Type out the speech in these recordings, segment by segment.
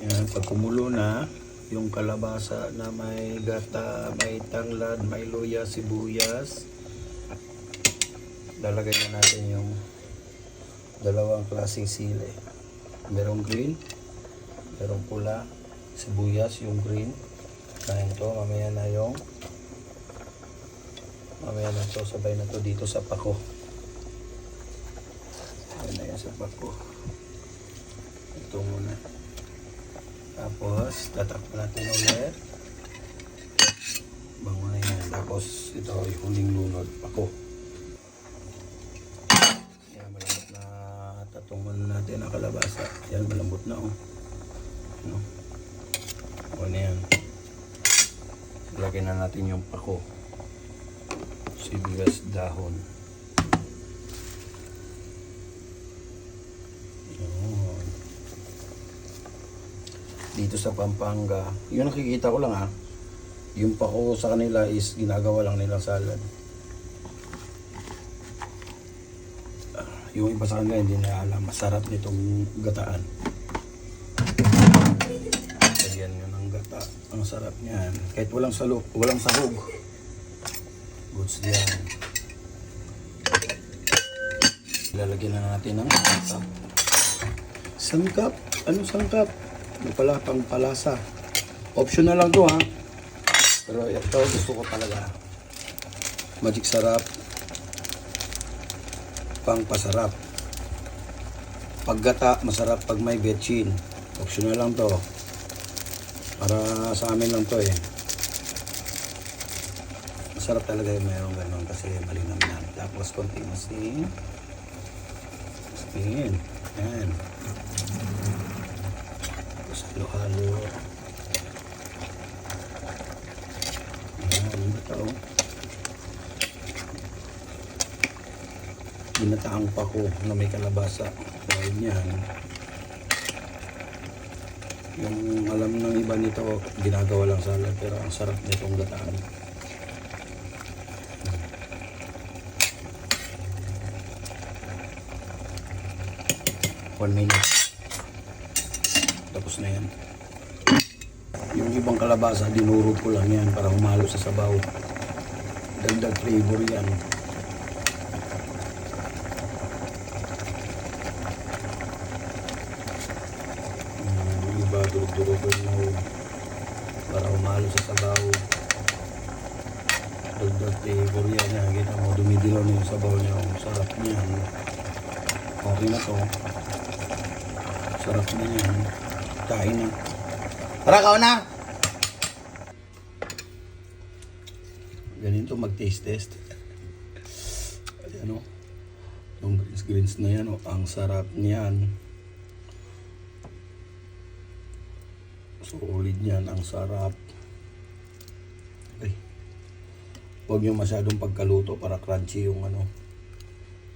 Yan, pag kumulo na, yung kalabasa na may gata, may tanglad, may luya, sibuyas, lalagay na natin yung dalawang klaseng sili. Merong green, merong pula, sibuyas, yung green. Kain to, mamaya na to, sabay na to dito sa pako. Ayan na yan sa pako. Ito muna. Tapos, tatakpan natin ulit. Bango na yan. Tapos, ito yung huling lunod. Pako. Yan, malambot na tatungan natin ang kalabasa. Yan, malambot na oh. No? O na yan. Lagyan na natin yung pako. Sibuyas, dahon. Yun. Dito sa Pampanga, yung nakikita ko lang ha, yung pako sa kanila is ginagawa lang nilang salad. Yung iba sa kanila hindi na alam, masarap nitong gataan. Lagyan nyo ng gata, ang sarap niyan. Kahit walang sahog. Goods yan. Lalagyan na natin ng sangkap. Sangkap? Anong sangkap? Ano pala, pang palasa. Optional lang to ha. Pero ito gusto ko talaga. Magic sarap. Pang pasarap. Paggata, masarap pag may betchin. Optional lang to. Para sa amin lang to eh. Masarap talaga yung mayroong ganon kasi malinam na. Tapos konting asin. Asin. Yan. Tapos halo-halo. Ayan. Ito. Ginataang pako na may kalabasa. Dahil yan. Yung alam ng iba nito, ginagawa lang salad. Pero ang sarap nitong gataan. 1 minute. Tapos na yan. Yung ibang kalabasa, dinuro ko lang yan para humalo sa sabaw. Dagdag flavor yan. Yung iba, duro-duro ko yung para humalo sa sabaw. Dagdag flavor yan. Kita mo, dumidilaw na yung sabaw niya. Sarap niyan. Okay na to. Sarap na yan. Kain na. Tara, kaon na! Ganito mag-taste test. Ayan o. Yung greens na yan o. Ang sarap niyan. Solid niyan. Ang sarap. Okay. Huwag nyo masyadong pagkaluto para crunchy yung ano.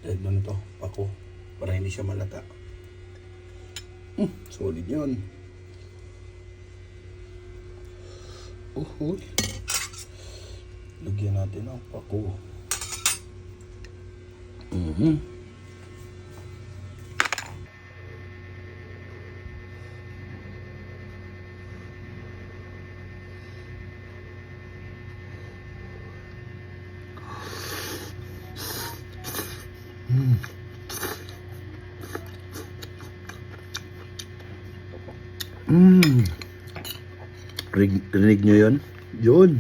Dahil doon ito. Pako. Para hindi siya malata. Solid yun. Lagyan natin ang pako. Rinig nyo yun? Yun.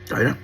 Tayo na.